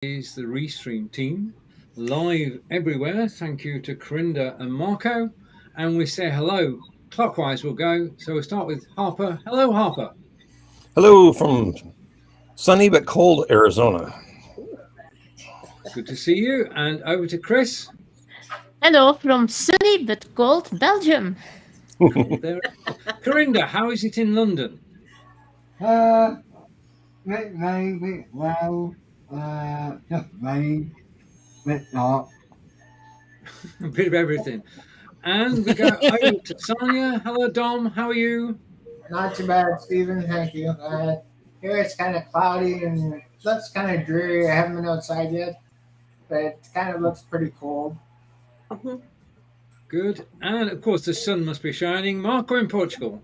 Is the Restream team live everywhere. Thank you to Corinda and Marco. And we say hello. Clockwise we'll go. So we'll start with Harper. Hello, Harper. Hello from sunny but cold Arizona. Good to see you. And over to Chris. Hello from sunny but cold Belgium. Cold there. Corinda, how is it in London? Bit rain, bit low, just rain, bit hot. A bit of everything. And we go over to Sonia. Hello, Dom. How are you? Not too bad, Stephen. Thank you. Here it's kind of cloudy and it looks kind of dreary. I haven't been outside yet, but it kind of looks pretty cold. Good. And of course, the sun must be shining. Marco in Portugal.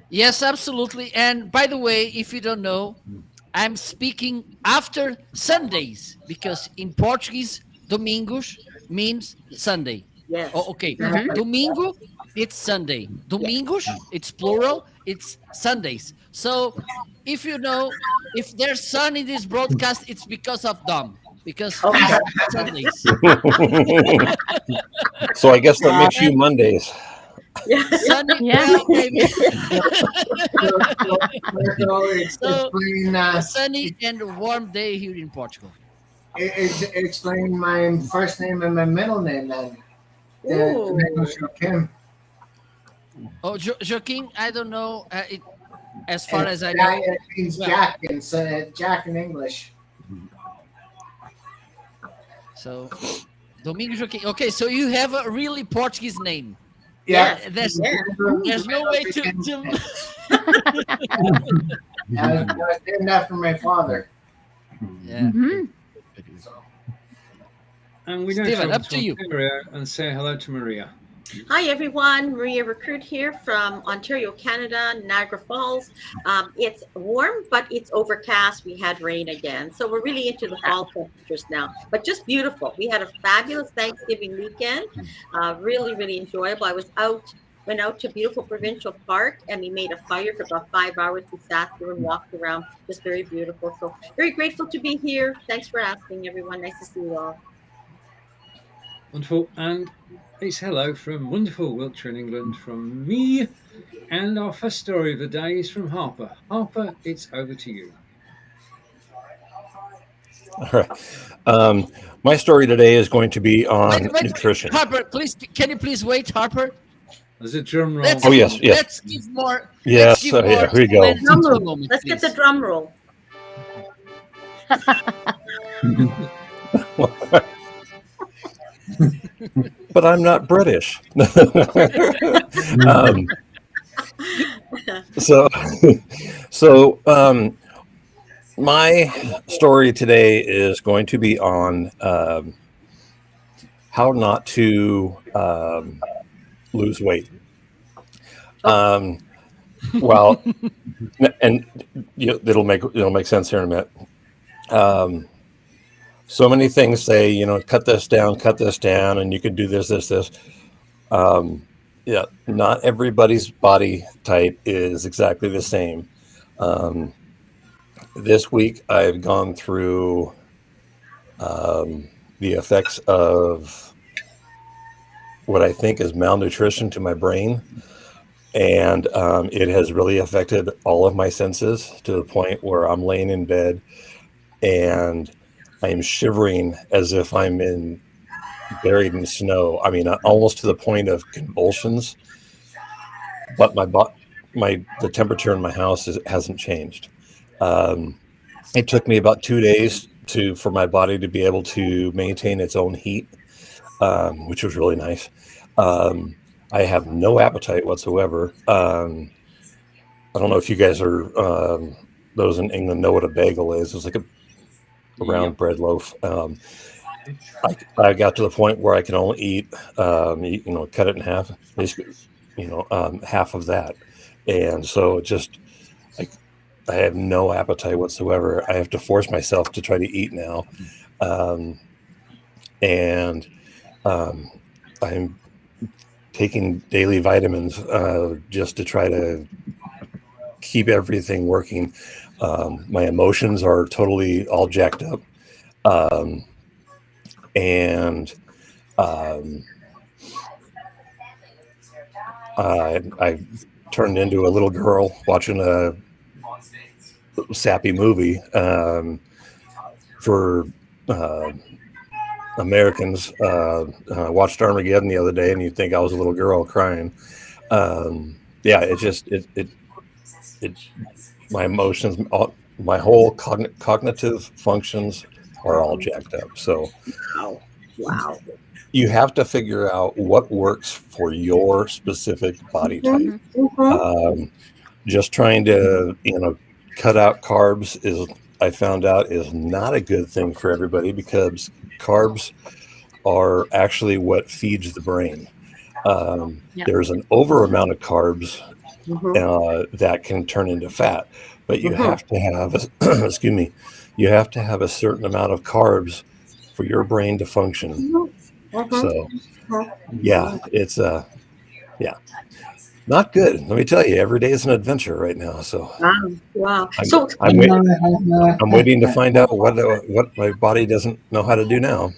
Yes, absolutely. And by the way, if you don't know, I'm speaking after Sundays because in Portuguese, domingos means Sunday. Yes. Oh, okay. Domingo, it's Sunday. Domingos, it's plural, it's Sundays. So if you know, if there's sun in this broadcast, it's because of Dom. Because Okay. Sundays. So I guess that makes you Mondays. Sunny, Yeah. well, maybe. So explain, Sunny and warm day here in Portugal. explain my first name and my middle name then. Ooh. Kim. Oh, Joaquin, I don't know. As far as I know, It means well, Jack, and so Jack in English. so Domingo Joaquin. Okay, so you have a really Portuguese name. Yeah. There's Yeah. there's no way to I was named after my father. yeah. Mhm. So. And we now Stephen, travel up to you. Ontario and say hello to Maria. Hi, everyone. Maria Recruit here from Ontario, Canada, Niagara Falls. It's warm, but it's overcast. We had rain again. So we're really into the fall temperatures now, but just beautiful. We had a fabulous Thanksgiving weekend. Really, really enjoyable. Went out to beautiful Provincial Park, and we made a fire for about 5 hours. We sat there and walked around. Just very beautiful. So very grateful to be here. Thanks for asking, everyone. Nice to see you all. Wonderful. And it's hello from wonderful Wiltshire in England from me. And our first story of the day is from Harper. Harper, it's over to you. All right. My story today is going to be on Wait, nutrition. Harper, please, can you please wait, Harper? There's a drum roll. Let's Oh, yes, yes. Let's give more. Yes, let's give yeah, more here we go. suspense Drum to the roll. moment, Let's get the please. drum roll. But I'm not British. um, so, so my story today is going to be on how not to lose weight. Well, and it'll make sense here in a minute. So many things say, cut this down, and you can do this. Yeah, not everybody's body type is exactly the same. This week, I've gone through the effects of what I think is malnutrition to my brain. And it has really affected all of my senses to the point where I'm laying in bed and I am shivering as if I'm buried in snow. I mean, almost to the point of convulsions. But the temperature in my house hasn't changed. It took me about 2 days for my body to be able to maintain its own heat, which was really nice. I have no appetite whatsoever. I don't know if you guys are those in England know what a bagel is. It's like a round bread loaf. I got to the point where I can only eat, cut it in half, basically, half of that. And so I have no appetite whatsoever. I have to force myself to try to eat now. I'm taking daily vitamins just to try to keep everything working. My emotions are totally all jacked up. And I turned into a little girl watching a sappy movie. For Americans, watched Armageddon the other day, and you'd think I was a little girl crying. Yeah, it my emotions, my whole cognitive functions are all jacked up. So Wow. Wow. you have to figure out what works for your specific body type. Just trying to, cut out carbs I found out is not a good thing for everybody, because carbs are actually what feeds the brain. Yeah. There's an over amount of carbs that can turn into fat, but you have to have, excuse me, you have to have a certain amount of carbs for your brain to function. So, yeah, it's yeah, not good. Let me tell you, every day is an adventure right now. So Wow. Wow. I'm So, I'm wait, I'm waiting to find out what my body doesn't know how to do now.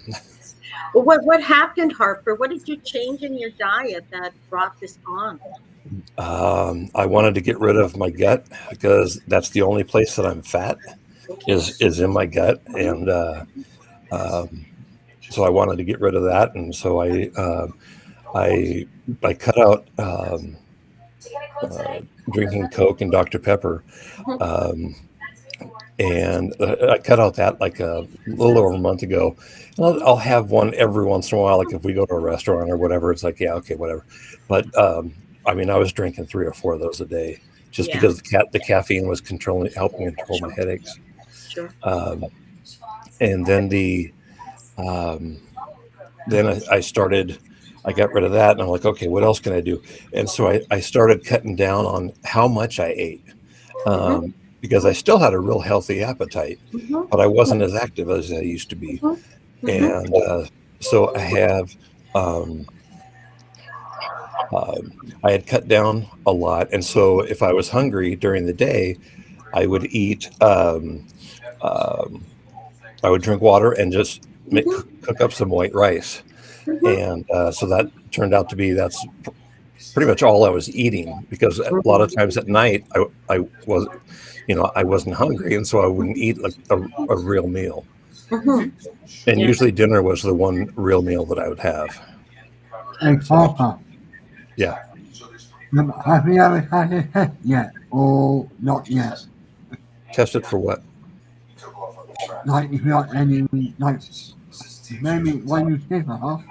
what happened, Harper? What did you change in your diet that brought this on? I wanted to get rid of my gut, because that's the only place that I'm fat, Okay. is in my gut, and um, so I wanted to get rid of that, and so I cut out drinking Coke and Dr. Pepper, um, and I cut out that like a little over a month ago. And I'll have one every once in a while, like if we go to a restaurant or whatever. It's like, yeah, okay, whatever. But I mean, I was drinking 3 or 4 of those a day, just Yeah. because the caffeine was helping control my headaches. Sure. And then I started. I got rid of that, and I'm like, okay, what else can I do? And so I started cutting down on how much I ate, because I still had a real healthy appetite, but I wasn't as active as I used to be. And so um, I had cut down a lot. And so if I was hungry during the day, I would eat, um, I would drink water and just cook up some white rice. And so that turned out to be, that's pretty much all I was eating, because a lot of times at night I was, I wasn't hungry. And so I wouldn't eat like a real meal. And Yeah. usually dinner was the one real meal that I would have. Hey, Papa, Yeah. have you ever had a test yet, or not yet? Tested for what? Like, if you got any, like, maybe when you shiver,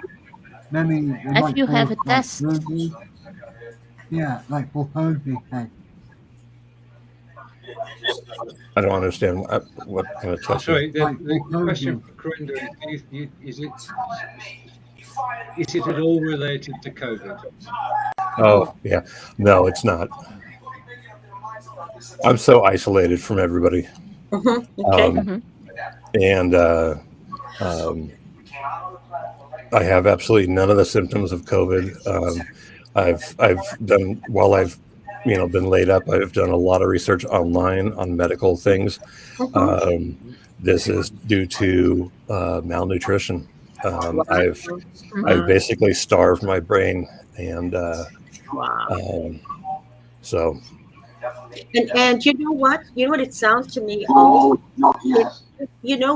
maybe they If might you call have it, a like, test, surgery. Yeah, like for surgery test. I don't understand what kind of test. Sorry, Like the for question surgery. for Corinda is it at all related to COVID? Oh, yeah. No, it's not. I'm so isolated from everybody. Okay. And I have absolutely none of the symptoms of COVID. I've done, while I've been laid up, I've done a lot of research online on medical things. This is due to malnutrition. I've basically starved my brain, and Wow. so And you know what? You know what it sounds to me Oh, also. not yet.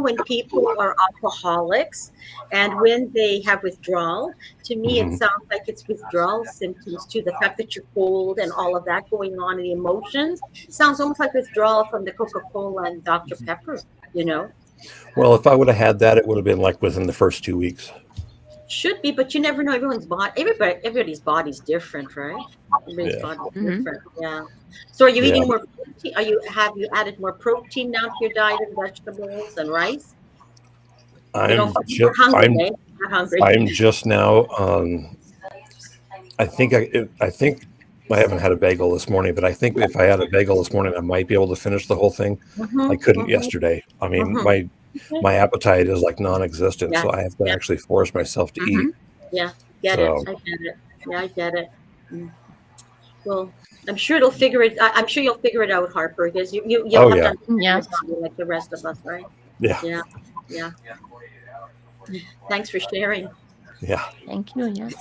When people are alcoholics and when they have withdrawal, to me it mhm. sounds like it's withdrawal symptoms too. The fact that you're cold and all of that going on, and the emotions sounds almost like withdrawal from the Coca-Cola and Dr. Pepper. You know, Well, if I would have had that, it would have been like within the first 2 weeks. should be, but you never know. Everybody's body's different, right? Everybody's Yeah, body's different. Yeah. So are you yeah. eating more protein? Have you added more protein now to your diet and vegetables and rice? You don't I'm feel just hungry, eh? Not hungry. I'm just now. I think I haven't had a bagel this morning, but I think if I had a bagel this morning, I might be able to finish the whole thing. I couldn't yesterday. I mean, my appetite is like non-existent, Yeah, so I have to yeah, actually force myself to eat. yeah. Get it. So I get it. Yeah, I get it. Mm. Well, I'm sure it'll figure it. I'm sure you'll figure it out, Harper, because you'll oh have to yeah, understand yeah. your body like the rest of us, right? yeah. Yeah. Yeah. Thanks for sharing. Yeah. Thank you. Yes.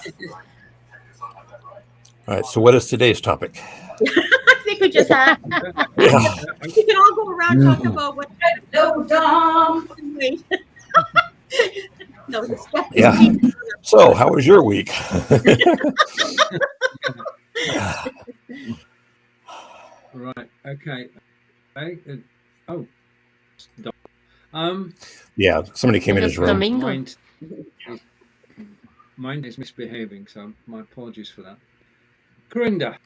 All right. So, what is today's topic? I think we just had. Yeah. We can all go around talk about what. No, Dom. Wait. No, the stuff is Yeah. cheap. So, how was your week? Right. Okay. Oh. Yeah. Somebody came in It's his room. Domingo. Mine is misbehaving, so my apologies for that. Corinda,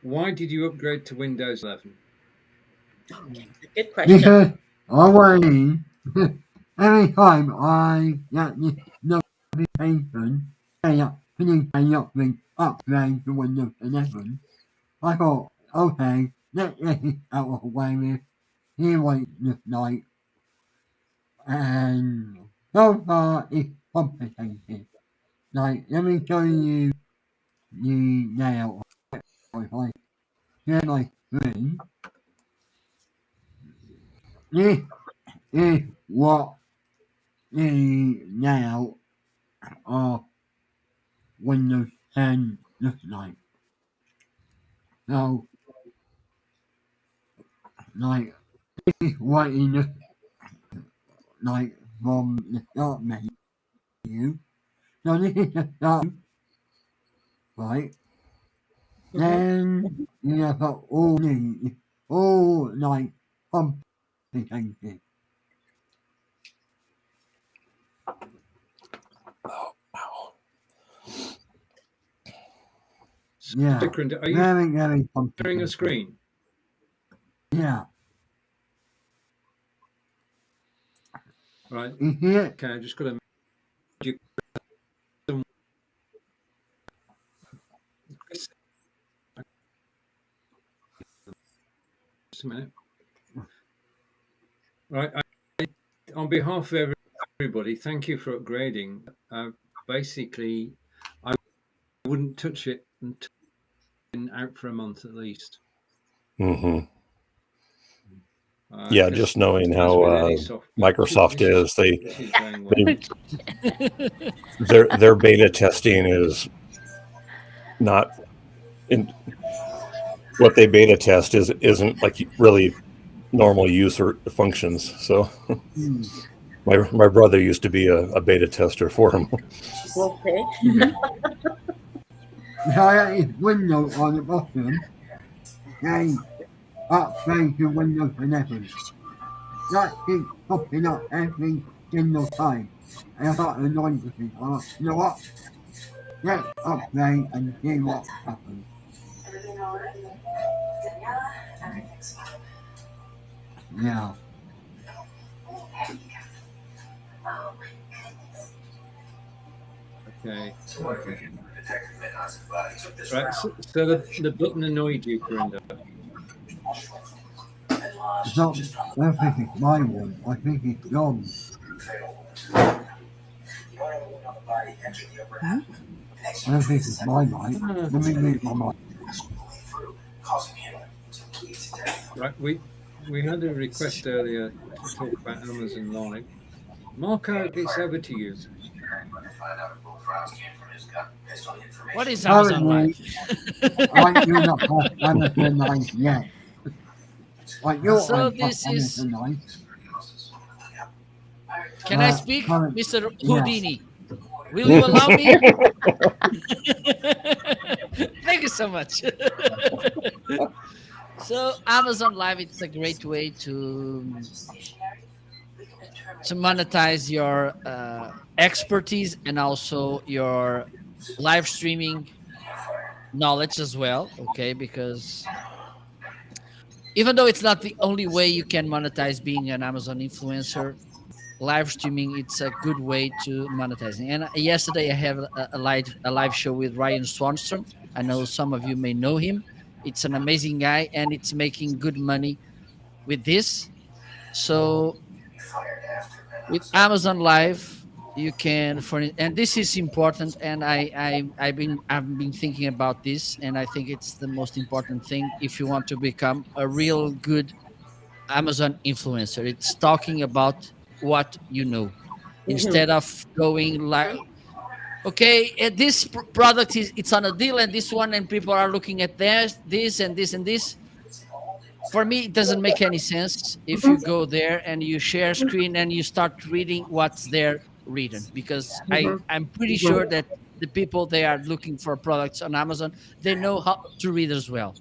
why did you upgrade to Windows 11? Good question. Because always, every time I get this notification saying that please pay up with upgrade to Windows 11, I thought, okay, let's get it out of the way with, here what it looks like, and so far it's complicated. Like, let me show you the layout of it. If I share my screen, this is what the layout of Windows 10 looks like. So, like, this is what it looks like from the start menu. So this is the start, right? Then you have got all these, all like complicated. Yeah, So, Corinda, are you very, very sharing complicated. a screen? Yeah, Right. you see it? Okay, I just got to. Just a minute. Right. On behalf of everybody, thank you for upgrading. Basically, I wouldn't touch it until it's been out for a month at least. Mm-hmm. Yeah, just knowing as how with any software, Microsoft is, this is going well. their beta testing is not in what they beta test isn't like really normal use or functions. So my brother used to be a beta tester for him. Okay. So that is Windows on the bottom. Then upgrade to Windows 11. That keeps popping up every single time. And I got annoyed with it. I thought, you know what? Let's upgrade and see what happens. Yeah. Okay. Right. So the button annoyed you, Corinda. It's not, I don't think it's my one. I think it's John's. I don't think it's my mic. Let me mute my mic. Right. We had a request earlier to talk about Amazon Live. Marco, it's over to you. What is Amazon Live? I do not have Amazon Live yet. Like you, So I have this is. Amazon Live. Can I speak, Mr. Yeah. Houdini? Will you allow me? Thank you so much. So Amazon Live, it's a great way to monetize your expertise and also your live streaming knowledge as well. Okay, because even though it's not the only way you can monetize being an Amazon influencer, live streaming it's a good way to monetizing. And yesterday I have a live show with Ryan Swanstrom. I know some of you may know him. It's an amazing guy and it's making good money with this. So with Amazon Live you can and this is important, and I've been thinking about this, and I think it's the most important thing if you want to become a real good Amazon influencer. It's talking about what you know, Mhm. instead of going like, okay, this product is it's on a deal, and this one, and people are looking at this and this and this. For me, it doesn't make any sense if you go there and you share screen and you start reading what's there written, because Mhm. I'm pretty Mhm. sure that the people they are looking for products on Amazon, they know how to read as well.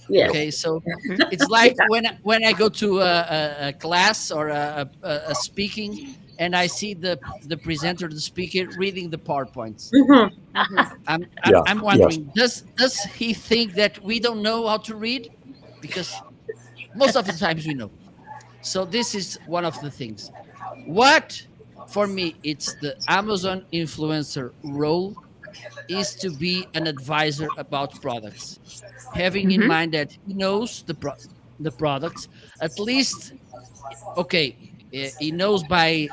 Yes. Okay, so Mhm. it's like when I go to a class or a speaking, and I see the presenter, the speaker reading the PowerPoints. Mhm. Mhm. Yeah. I'm Yes. wondering, does he think that we don't know how to read? Because most of the times we know. So this is one of the things. What, for me, it's the Amazon influencer role, is to be an advisor about products, having in Mhm. mind that he knows the products, at least. Okay, he knows by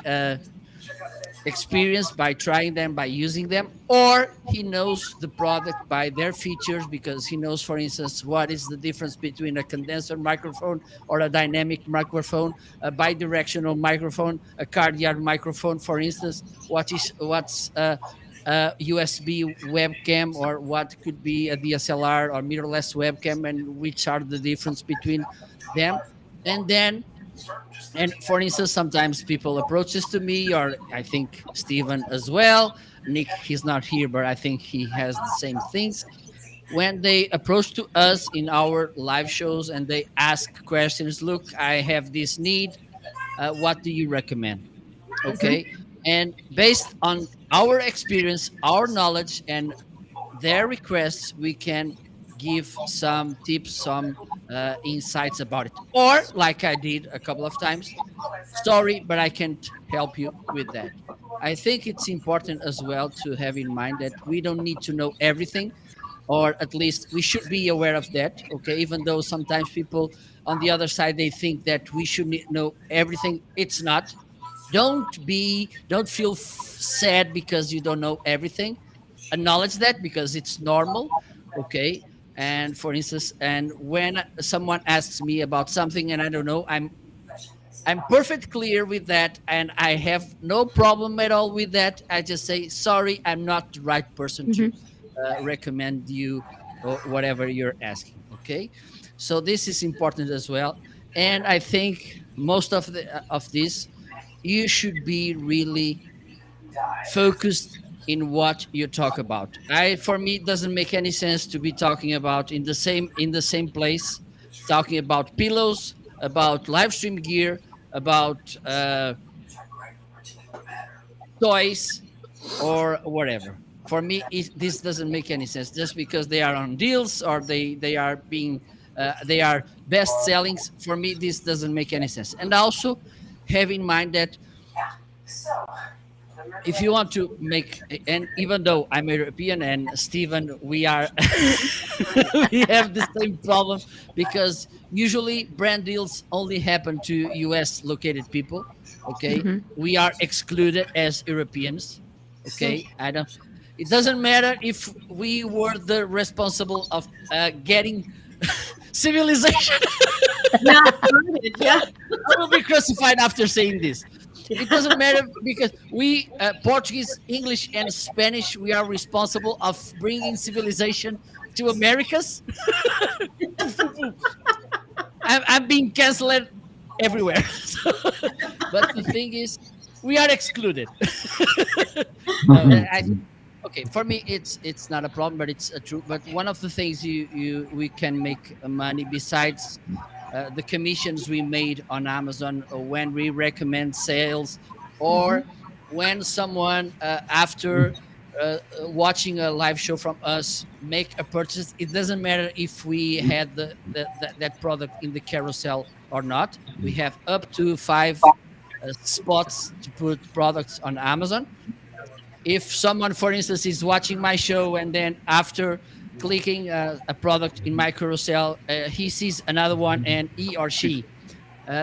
experience, by trying them, by using them, or he knows the product by their features, because he knows, for instance, what is the difference between a condenser microphone or a dynamic microphone, a bidirectional microphone, a cardioid microphone, for instance, what's a USB webcam, or what could be a DSLR or mirrorless webcam, and which are the difference between them. And then, and for instance, sometimes people approaches to me, or I think Stephen as well. Nick, he's not here, but I think he has the same things. When they approach to us in our live shows and they ask questions, look, I have this need, what do you recommend? Mhm. Okay, and based on our experience, our knowledge, and their requests, we can give some tips, some insights about it. Or, like I did a couple of times, sorry, but I can't help you with that. I think it's important as well to have in mind that we don't need to know everything, or at least we should be aware of that. Okay, even though sometimes people on the other side, they think that we should know everything. It's not. Don't feel sad because you don't know everything. Acknowledge that, because it's normal. Okay, and for instance, and when someone asks me about something and I don't know, I'm perfect clear with that, and I have no problem at all with that. I just say sorry, I'm not the right person to Mhm. recommend you whatever you're asking. Okay, so this is important as well, and I think most of this, you should be really focused in what you talk about. I For me, it doesn't make any sense to be talking about in the same place, talking about pillows, about live stream gear, about toys, or whatever. For me, this doesn't make any sense. Just because they are on deals, or they are being they are best sellings. For me, this doesn't make any sense. And also, have in mind that if you want to make, and even though I'm European and Stephen, we are we have the same problem, because usually brand deals only happen to US located people. Okay, Mhm. we are excluded as Europeans. Okay, I don't, it doesn't matter if we were the responsible of getting civilization. Yeah. Started. Yeah. I will be crucified after saying this. It Yeah. doesn't matter, because we Portuguese, English, and Spanish, we are responsible of bringing civilization to Americas. I'm being canceled everywhere. But the thing is, we are excluded. No, I okay. For me, it's not a problem, but it's a true. But one of the things you we can make money besides the commissions we made on Amazon, when we recommend sales, Mhm. or when someone after watching a live show from us make a purchase. It doesn't matter if we had that product in the carousel or not. We have up to five spots to put products on Amazon. If someone, for instance, is watching my show and then after clicking a product in my carousel, he sees another one, and he or she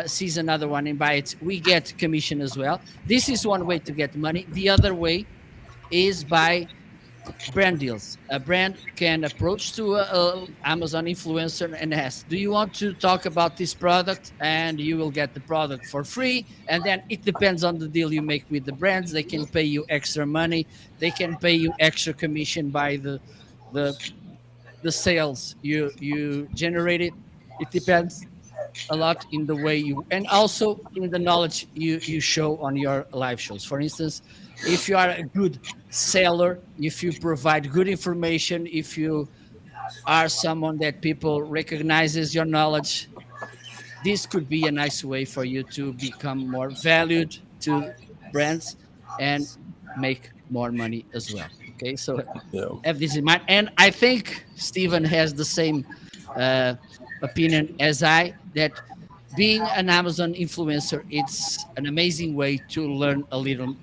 sees another one and buy it, we get commission as well. This is one way to get money. The other way is by brand deals. A brand can approach to a Amazon influencer and ask, "Do you want to talk about this product?" And you will get the product for free. And then it depends on the deal you make with the brands. They can pay you extra money. They can pay you extra commission by the the sales you generated. It depends a lot in the way you, and also in the knowledge you show on your live shows. For instance, if you are a good seller, if you provide good information, if you are someone that people recognizes your knowledge, this could be a nice way for you to become more valued to brands and make more money as well. Okay, so Yeah. have this in mind. And I think Stephen has the same uh, opinion as I, that being an Amazon influencer, it's an amazing way to learn a little,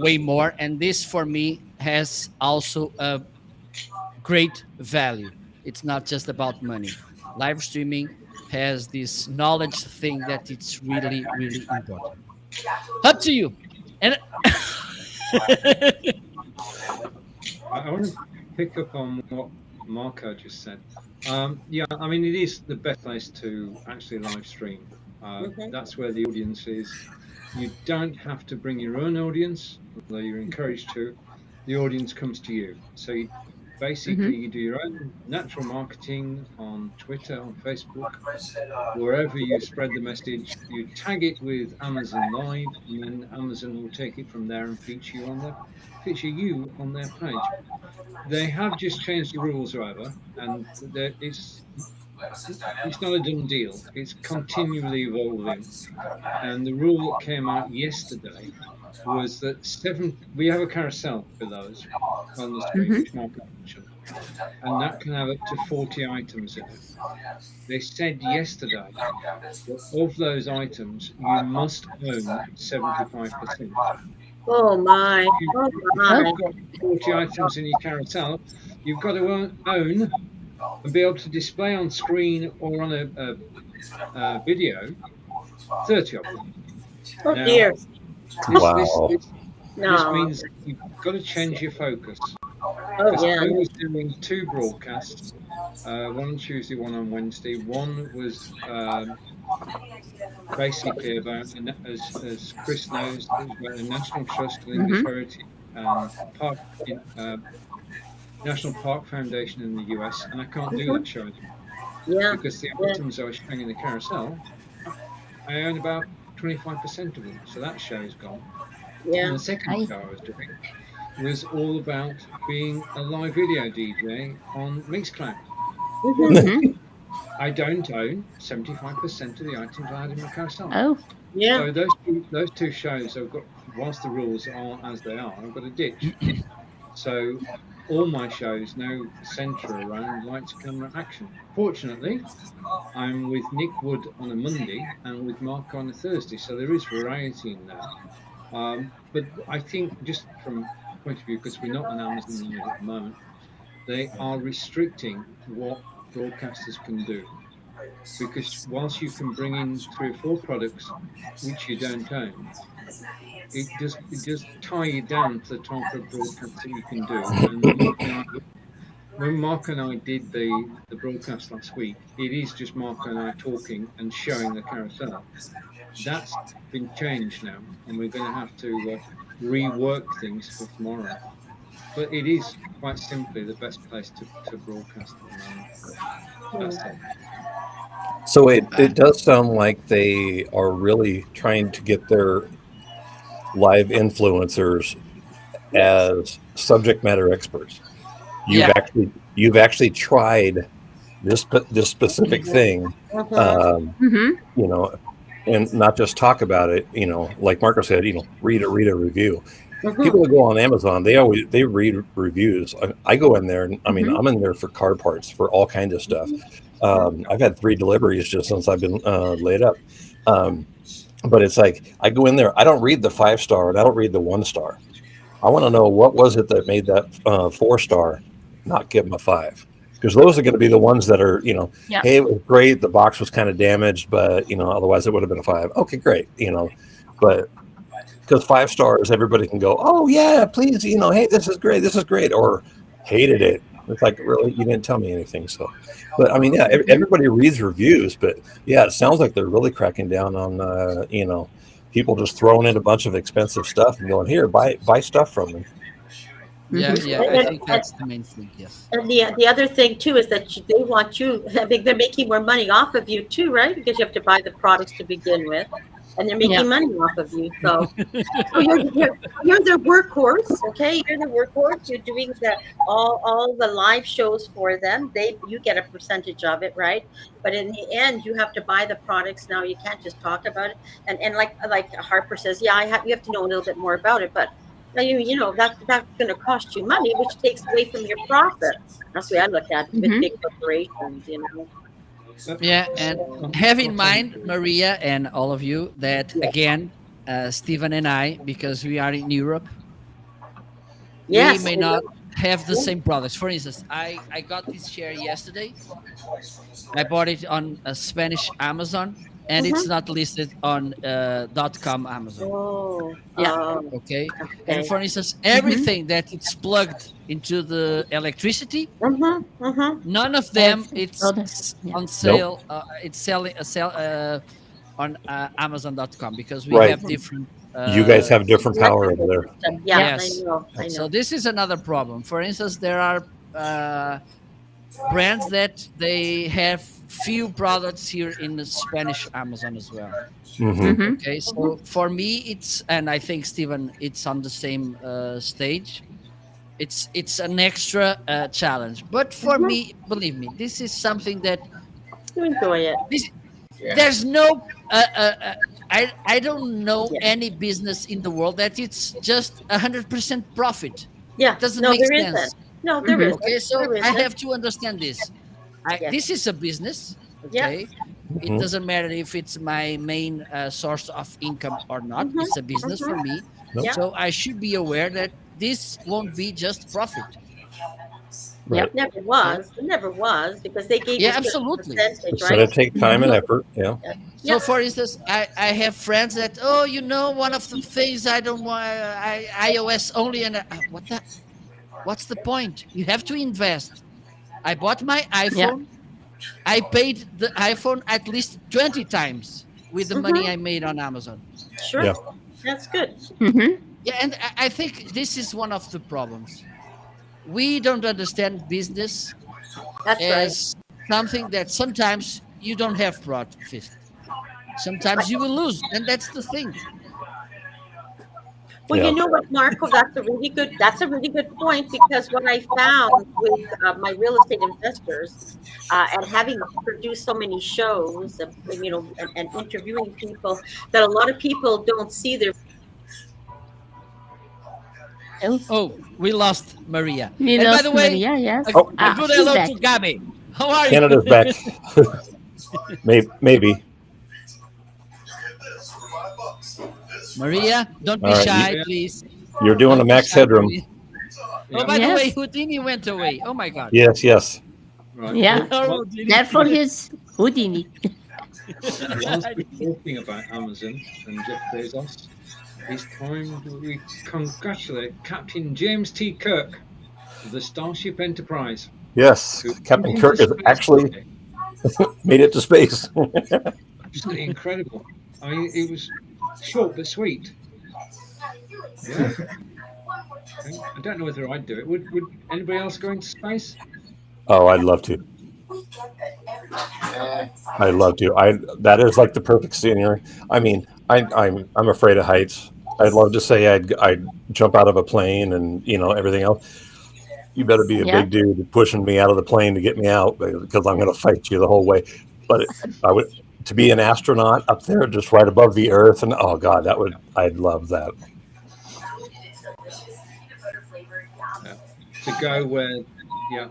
way more. And this for me has also a great value. It's not just about money. Live streaming has this knowledge thing that it's really, really important. Up to you. And I want to pick up on what Marco just said. Yeah, I mean, it is the best place to actually live stream. Mhm. That's where the audience is. You don't have to bring your own audience, although you're encouraged to. The audience comes to you. So you, basically, you do your own natural marketing on Twitter, on Facebook, wherever you spread the message. You tag it with Amazon Live, and then Amazon will take it from there and feature you on their page. They have just changed the rules, however, and it's not a done deal. It's continually evolving. And the rule that came out yesterday was that we have a carousel below us on the screen, which Mark mentioned, and that can have up to 40 items in it. They said yesterday that of those items, you must own 75%. Oh my. Oh If my. you've got 40 items in your carousel, you've got to own and be able to display on screen or on a video 30 of them. Oh Now, dear. this this Wow. this, this No. means you've got to change your focus, Oh because yeah. I was doing two broadcasts, one on Tuesday, one on Wednesday. One was basically about, as Chris knows, it was about the National Trust of English Heritage and Park in, National Park Foundation in the US, and I can't do Mhm. that show anymore Yeah. because the Yeah. items I was showing in the carousel, I own about 25% of them, so that show's gone. And Yeah. the second I, show I was doing was all about being a live video DJ on Mixcloud. Mhm. Well, mhm. I don't own 75% of the items I had in my carousel. Oh, Yeah. So those two shows I've got, whilst the rules are as they are, I've got to ditch. So all my shows now centre around lights, camera, action. Fortunately, I'm with Nick Wood on a Monday and with Mark on a Thursday, so there is variety in there. But I think, just from point of view, because we're not on Amazon Live at the moment, they are restricting what broadcasters can do. Because whilst you can bring in 3 or 4 products which you don't own, it does tie you down to the type of broadcast that you can do. And when Mark and I did the broadcast last week, it is just Mark and I talking and showing the carousel. That's been changed now, and we're going to have to rework things for tomorrow. But it is quite simply the best place to broadcast at the moment. That's it. So it does sound like they are really trying to get their live influencers Yes. as subject matter experts. yeah, You've actually tried this specific thing, Mhm. um, mhm. you know, and not just talk about it. Like Marco said, read a review. People Mhm. that go on Amazon, they read reviews. I go in there, and I mean, Mhm. I'm in there for car parts, for all kinds of stuff. I've had 3 deliveries just since I've been laid up. Um, but it's like I go in there, I don't read the 5-star and I don't read the 1-star. I want to know what was it that made that 4-star not give them a 5, because those are going to be the ones that are, Yeah. hey, it was great, the box was kind of damaged, but otherwise it would have been a 5. Okay, great, but because 5 stars, everybody can go, oh yeah, please, hey, this is great, or hated it. It's like, really, you didn't tell me anything. So, but I mean, yeah, Mhm. everybody reads reviews, but yeah, it sounds like they're really cracking down on people just throwing in a bunch of expensive stuff and going, here, buy stuff from them. Yeah, Mhm. yeah. I think that's the main thing. Yes. And the other thing too is that they want you. I mean, they're making more money off of you too, right? Because you have to buy the products to begin with, and they're Yeah. making money off of you. So you're their workhorse, okay? You're the workhorse. You're doing all the live shows for them. You get a percentage of it, right? But in the end, you have to buy the products now. You can't just talk about it. And like Harper says, yeah, you have to know a little bit more about it, but. Now that's going to cost you money, which takes away from your profit. That's the way I look at it with Mhm. big corporations, That- Yeah, and not- have in not mind, only- Maria, and all of you, that again, Stephen and I, because we are in Europe, we Yes. may not have the same products. For instance, I got this share yesterday. I bought it on a Spanish Amazon, and it's Mm-hmm. not listed on .com Amazon. Oh, Yeah. Okay, and okay. for instance, Mhm. everything that it's plugged into the electricity, Mm-hmm. Mm-hmm. none of them Every it's product. Yeah. on Nope. sale. It's selling a sell on Amazon.com because we Right. have different. You guys have different power over there. Yeah, Yeah. I Yes. know. I So know. this is another problem. For instance, there are brands that they have few products here in the Spanish Amazon as well. Hmm. Mhm. Okay, so for me, it's, and I think Stephen, it's on the same stage. It's an extra challenge, but for Mm-hmm. me, believe me, this is something that You enjoy it. this Yeah. there's no I don't know Yeah. any business in the world that it's just 100% profit. Yeah. It doesn't No, make there sense. isn't. No, there Mhm. isn't. Okay, so There I isn't. have to understand this. Yes. This is a business. Yeah. Okay, it Mhm. doesn't matter if it's my main source of income or not. Mm-hmm. It's a business for me, Nope. Yeah. so I should be aware that this won't be just profit. Yeah. Right. Never was. It never was because they gave you Yeah, a certain absolutely. percentage, It's going to right? take time and effort. Yeah. Yeah. So, Yeah. for instance, I have friends that, oh, one of the things I don't want, iOS only, and what's the point? You have to invest. I bought my Yeah. iPhone. I paid the iPhone at least 20 times with the money Mm-hmm. I made on Amazon. Sure. Yeah. That's good. Mhm. Yeah, and I think this is one of the problems. We don't understand business That's right. as something that sometimes you don't have profit. Sometimes you will lose, and that's the thing. Well, Yeah. you know what, Marco, that's a really good point because what I found with my real estate investors and having produced so many shows, and interviewing people, that a lot of people don't see their. Oh, Oh, we lost Maria. we And by lost the way, Maria. Yes. Oh, a good She's hello back. to Gabi. How are you? Canada's back. Maybe. Maria, don't be All right. shy, Yeah. please. You're doing a Don't be max shy, headroom. Maria. Oh, Yeah. by the way, Yes. Houdini went away. Oh my God. Yes. Yes. Right. Yeah. Oh, Well, Houdini. Therefore, his Houdini. whilst we're talking about Amazon and Jeff Bezos, it's time that we congratulate Captain James T. Kirk of the Starship Enterprise, Yes. who Captain went Kirk into has space actually today. made it to space. Absolutely incredible. I mean, it was short but sweet. Yeah. I don't know whether I'd do it. Would anybody else go into space? Oh, I'd love to. I'd love to. That is like the perfect scenery. I mean, I'm afraid of heights. I'd love to say I'd jump out of a plane and everything else. You better be a Yeah. big dude pushing me out of the plane to get me out because I'm going to fight you the whole way. But I would to be an astronaut up there, just right above the Earth, and oh God, I'd love that. To go where, yeah,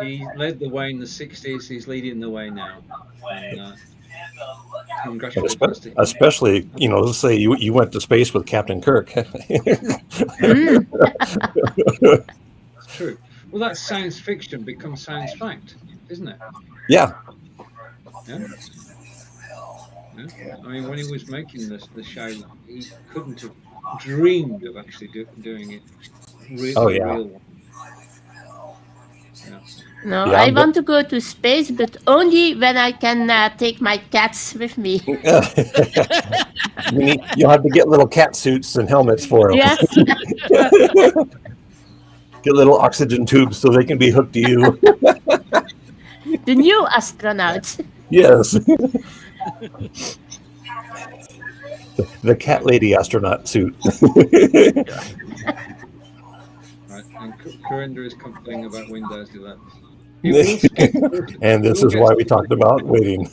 he led the way in the 60s. He's leading the way now. And And congratulations to him. especially, let's say you went to space with Captain Kirk. Mm. It's true. Well, that science fiction becomes science fact, isn't it? Yeah. Yeah. Yeah. I mean, when he was making the show, he couldn't have dreamed of actually doing it Oh the yeah. real one. No, Yeah, I want to go to space, but only when I can take my cats with me. You'll have to get little cat suits and helmets for them. Yes. Get little oxygen tubes so they can be hooked to you. The new astronauts. Yes. The cat lady astronaut suit. Right, and Corinda is complaining about Windows 11. It will get sorted. And this is why we talked about waiting.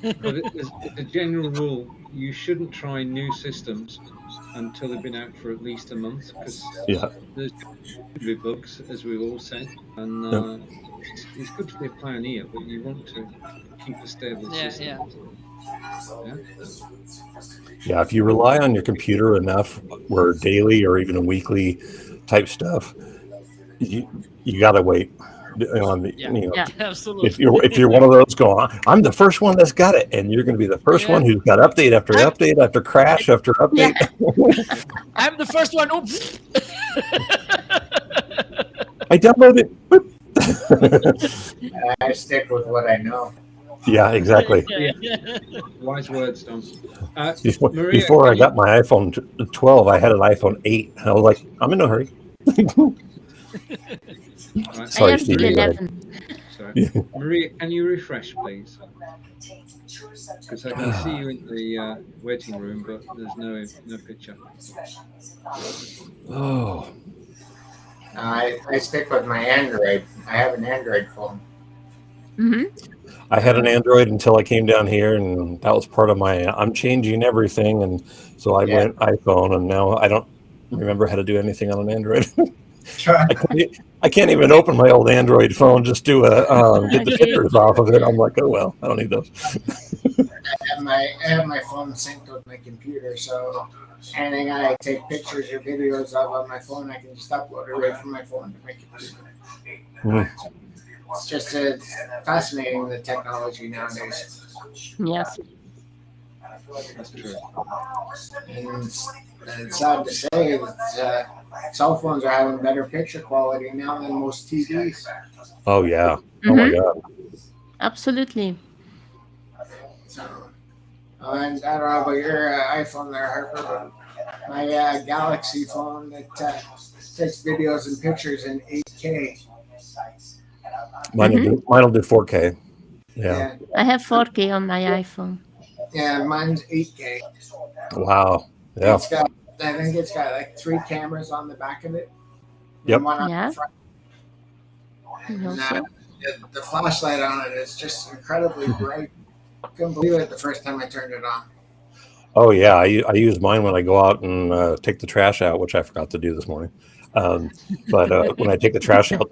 But as a general rule, you shouldn't try new systems until they've been out for at least a month, because Yeah. there's going to be bugs, as we've all said, and it's good to be a pioneer, but you want to keep a stable system. Yeah, if you rely on your computer enough, where daily or even weekly type stuff, you got to wait. Absolutely. If you're one of those going, I'm the first one that's got it, and you're going to be the first one who's got update after update after crash after update. Yeah. I'm the first one. Oops. I downloaded it. I stick with what I know. Yeah, exactly. Wise words, Tom. Before I got my iPhone 12, I had an iPhone 8. I was like, I'm in no hurry. Right. Sorry, I have Steve. the 11. Sorry. Maria, can you refresh, please? Because I can see you in the waiting room, but there's no picture. Oh. I stick with my Android. I have an Android phone. Mm-hmm. I had an Android until I came down here, and that was part of my. I'm changing everything, and so I went iPhone, and now I don't remember how to do anything on an Android. I can't even open my old Android phone just to get the pictures off of it. I'm like, oh well, I don't need those. I have my phone synced with my computer, so anything I take pictures or videos of on my phone, I can just upload it right from my phone to my computer. It's just fascinating, the technology nowadays. Yes. That's true. And it's sad to say that cell phones are having better picture quality now than most TVs. Oh yeah. Oh my God. Absolutely. So, and I don't know about your iPhone there, Harper, but my Galaxy phone that takes videos and pictures in 8K. Mine will do 4K. Yeah. I have 4K on my iPhone. Yeah, mine's 8K. Wow. Yeah. I think it's got like 3 cameras on the back of it. Yep. One on the front. And, the flashlight on it is just incredibly bright. Couldn't believe it the first time I turned it on. Oh yeah, I use mine when I go out and take the trash out, which I forgot to do this morning. But when I take the trash out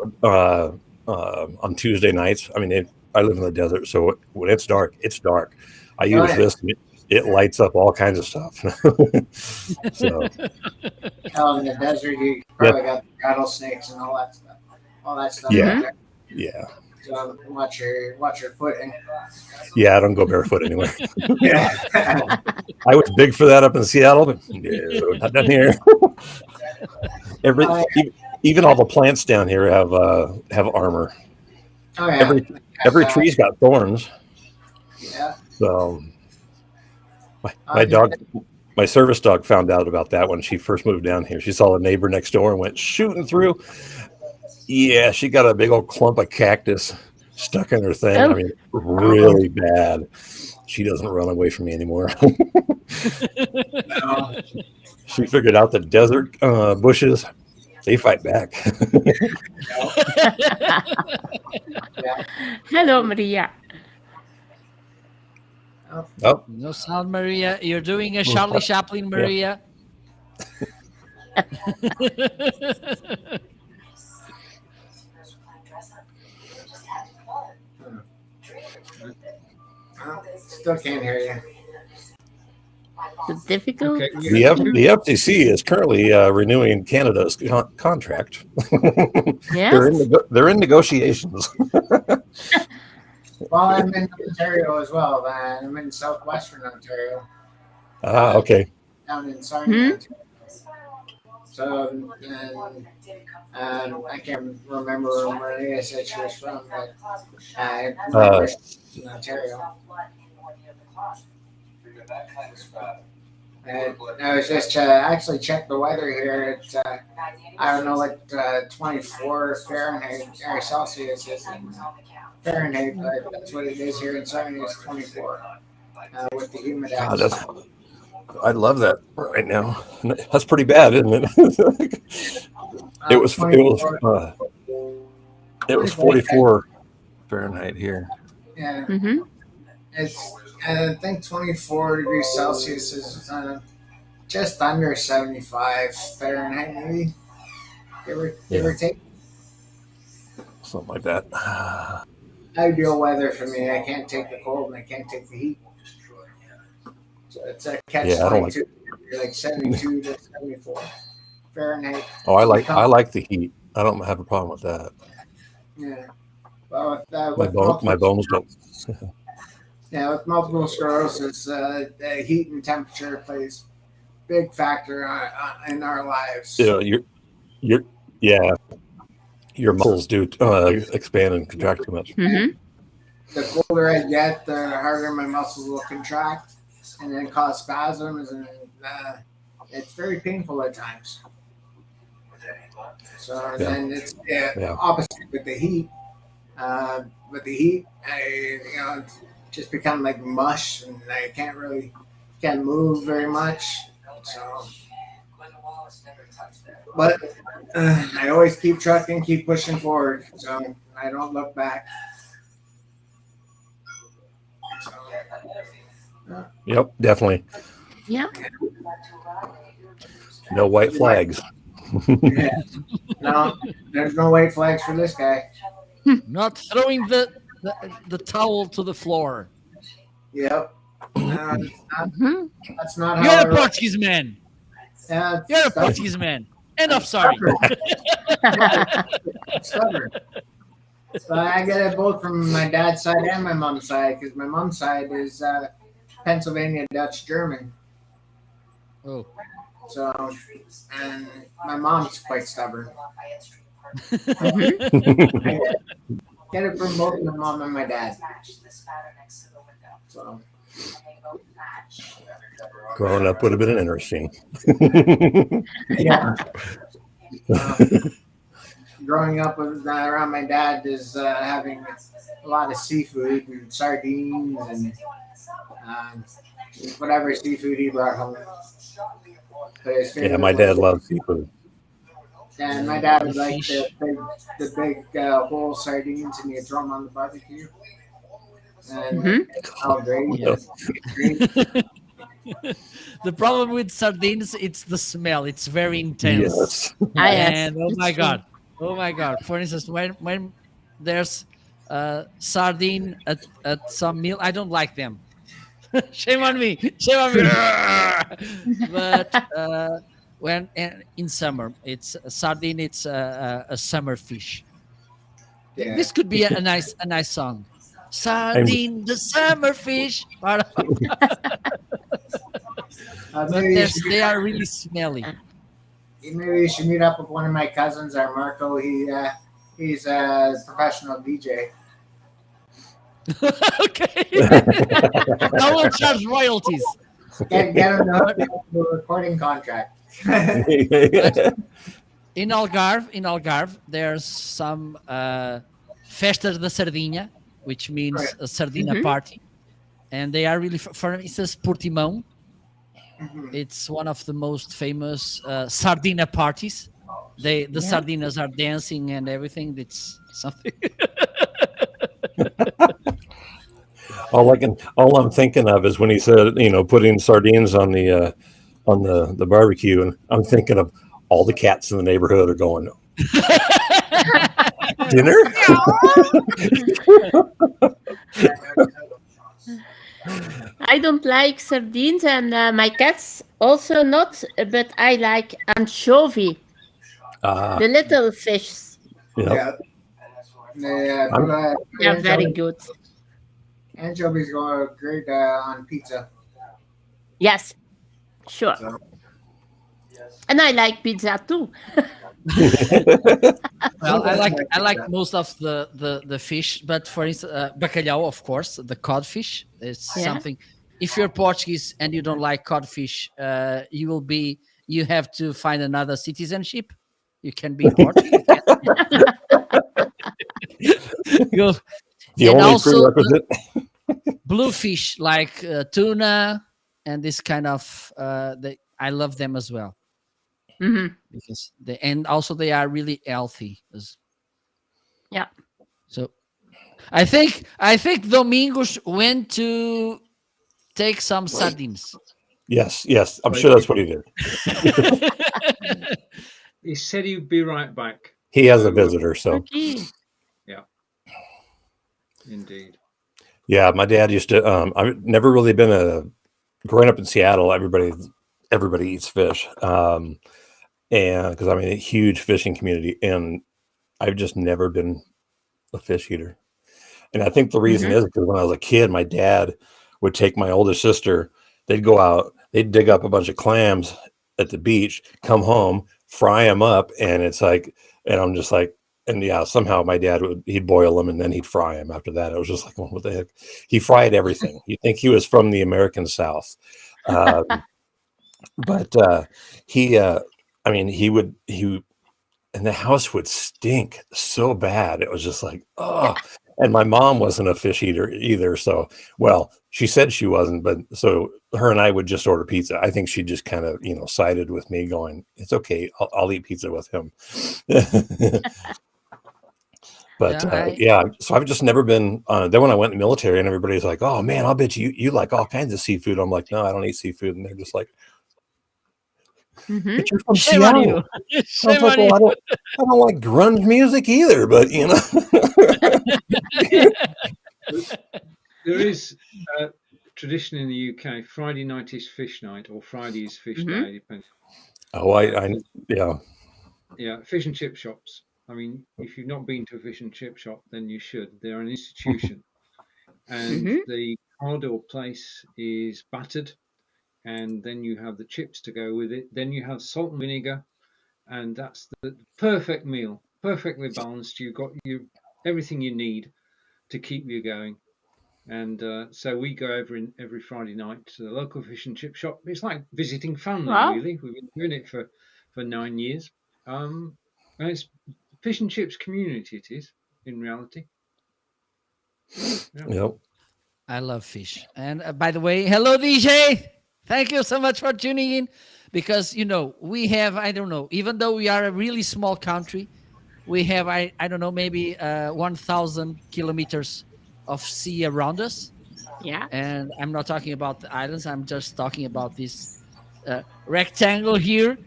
on Tuesday nights, I mean, I live in the desert, so when it's dark, it's dark. I use this; it lights up all kinds of stuff. So, in the desert, you probably got rattlesnakes and all that stuff. All that stuff. Yeah, yeah. So watch your footing. Yeah, I don't go barefoot anywhere. Yeah. I was big for that up in Seattle, but no, not down here. Even all the plants down here have armor. Oh yeah. Every tree's got thorns. Yeah. So my service dog found out about that when she first moved down here. She saw the neighbor next door and went shooting through. Yeah, she got a big old clump of cactus stuck in her thing. I mean, really bad. She doesn't run away from me anymore. She figured out the desert bushes, they fight back. Hello, Maria. Oh. No sound, Maria. You're doing a Charlie Chaplin, Maria. Still can't hear you. It's difficult. Okay, The FTC is currently renewing Canada's contract. Yes. They're in negotiations. Well, I'm in Ontario as well, man. I'm in southwestern Ontario. Okay. Down in Sarnia. So, I can't remember where Leah said she was from, but I remember she's in Ontario. And I was just actually checked the weather here. It's I don't know what 24 Fahrenheit or Celsius is in Fahrenheit, but that's what it is here in Sarnia. It's 24 with the God, humidex. I love that right now. That's pretty bad, isn't it? It was 44 Fahrenheit here. Yeah, Mm-hmm. it's I think 24 degrees Celsius is just under 75 Fahrenheit, maybe give or take. Something like that. Ideal weather for me. I can't take the cold and I can't take the heat. So it's a catch Yeah, I don't 22. You're like 72 to 74 Fahrenheit. Oh, I like the heat. I don't have a problem with that. Yeah. Well, My bones don't. with multiple sclerosis, heat and temperature plays big factor in our lives. Your muscles do expand and contract too much. Mm-hmm. The colder I get, the harder my muscles will contract and then cause spasms, and it's very painful at times. So then it's opposite with the heat. With the heat, it's just become like mush, and I can't move very much. So, but I always keep trucking, keep pushing forward, so I don't look back. So, Yep, definitely. Yeah. No white flags. yeah. No, there's no white flags for this guy. Not throwing the towel to the floor. Yep. Mm-hmm. That's not how You're a I Portuguese man. Yeah, You're a Portuguese man. Enough, sorry. Stubborn. So I get it both from my dad's side and my mom's side, because my mom's side is Pennsylvania Dutch German. Oh. So, and my mom's quite stubborn. Mm-hmm. I get it from both my mom and my dad. So, Growing up would have been interesting. yeah. Growing up around my dad is having a lot of seafood and sardines and whatever seafood he brought home. Yeah, my dad loves seafood. And my dad would like the big whole sardines, and you throw them on the barbecue. And oh, great. The problem with sardines, it's the smell. It's very intense. Yes. And oh my god. For instance, when there's sardine at some meal, I don't like them. Shame on me. But when in summer, it's sardine. It's a summer fish. Yeah. This could be a nice song. Sardine, the summer fish. But they are really smelly. Maybe you should meet up with one of my cousins, or Marco. He's a professional DJ. Okay. I will charge royalties. Get him the recording contract. In Algarve, there's some Festa da Sardinha, which means a sardina party. And they are really, for instance, Portimão. It's one of the most famous sardina parties. The sardinas are dancing and everything. It's something. All I'm thinking of is when he said, putting sardines on the barbecue, and I'm thinking of all the cats in the neighborhood are going, dinner? I don't like sardines, and my cats also not, but I like anchovy, the little fish. Yeah. They're very good. Anchovies go great on pizza. Yes, sure. So, And I like pizza too. Well, I like most of the fish, but for instance, bacalhau, of course, the codfish is Yeah. something. If you're Portuguese and you don't like codfish, you have to find another citizenship. You can be Portuguese. You can go, The and only also prerequisite. bluefish like tuna and this kind of. I love them as well Hmm. because and also they are really healthy. Yeah. So I think Domingos went to take some sardines. Yes, yes. I'm Right. sure that's what he did. He said he'd be right back. He has a So, visitor, so Okay. yeah, indeed. yeah. My dad used to. I've never really been a growing up in Seattle. Everybody eats fish, and because I'm in a huge fishing community, and I've just never been a fish eater. And I think the reason Hmm. is because when I was a kid, my dad would take my older sister. They'd go out, they'd dig up a bunch of clams at the beach, come home, fry them up, and it's like, and I'm just like, and yeah, somehow my dad he'd boil them and then he'd fry them. After that, it was just like, well, what the heck? He fried everything. You think he was from the American South, but he, I mean, he and the house would stink so bad. It was just like, oh. And my mom wasn't a fish eater either. So, well, she said she wasn't, but so her and I would just order pizza. I think she just kind of, sided with me, going, "It's okay, I'll eat pizza with him." But Yeah, yeah, so I've just never been. Then when I went in the military, and everybody's like, "Oh man, I'll bet you like all kinds of seafood." I'm like, "No, I don't eat seafood," and they're just like, Hmm. "But you're from shame on Seattle." you. I was Shame like, on you. "Well, I don't like grunge music either, but There is a tradition in the UK. Friday night is fish night, or Friday is fish Hmm. day, depends. Oh, yeah, Yeah, fish and chip shops. I mean, if you've not been to a fish and chip shop, then you should. They're an institution, and Hmm. the cod or place is battered, and then you have the chips to go with it. Then you have salt and vinegar, and that's the perfect meal, perfectly balanced. You've got everything you need to keep you going. And so we go over in every Friday night to the local fish and chip shop. It's like visiting family, Wow. really. We've been doing it for 9 years. And it's fish and chips community. It is in reality. Yeah. yep. I love fish. And by the way, hello DJ. Thank you so much for tuning in because we have, I don't know, even though we are a really small country, we have I don't know, maybe 1,000 kilometers of sea around us. Yeah. And I'm not talking about the islands, I'm just talking about this rectangle here.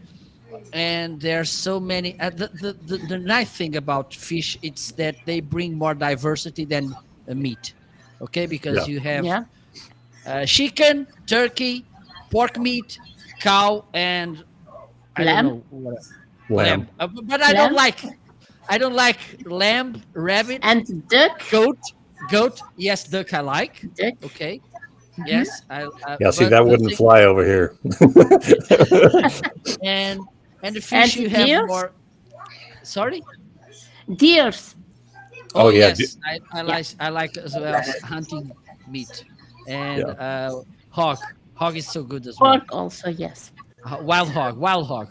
And there's so many the nice thing about fish, it's that they bring more diversity than meat. Okay, because Yeah. you have Yeah. chicken, turkey, pork meat, cow, and I don't Lamb. know what Lamb. lamb. But Lamb. I don't like lamb, rabbit, And duck. goat, goat. Yes, duck I like. Duck. Okay, Hmm. yes, Yeah, see, but that the wouldn't thing, fly over here. and and the And fish you have deers. more. Sorry. Deers. Oh Oh yeah, yes, Yeah. I like as well as hunting meat, and yeah. hog. Hog is so good as well. Pork also. Yes. Wild hog, wild hog.